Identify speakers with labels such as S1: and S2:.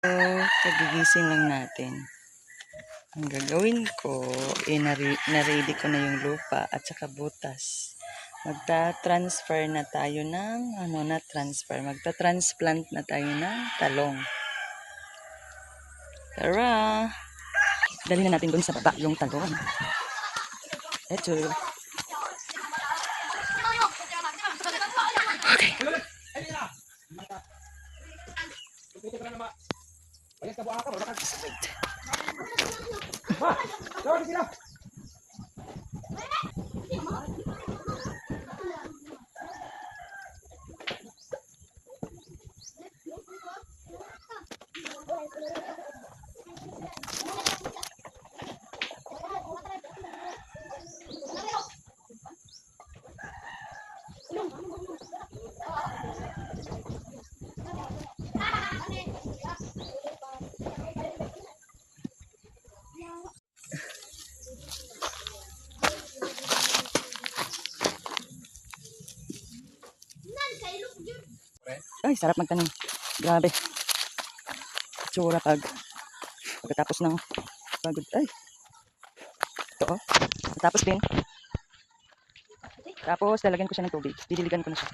S1: Kagigising lang natin. Ang gagawin ko, na-ready ko na yung lupa at saka butas. Magta-transfer na tayo ng, magta-transplant na tayo ng talong. Tara! Dali na natin dun sa baba yung talong. Eto. Okay. Ay, sarap magtanim. Grabe. Tsura pagkatapos ng pagod. Ay. Ito oh. Tapos din. Tapos lalagyan ko siya ng tubig. Didiligan ko na siya.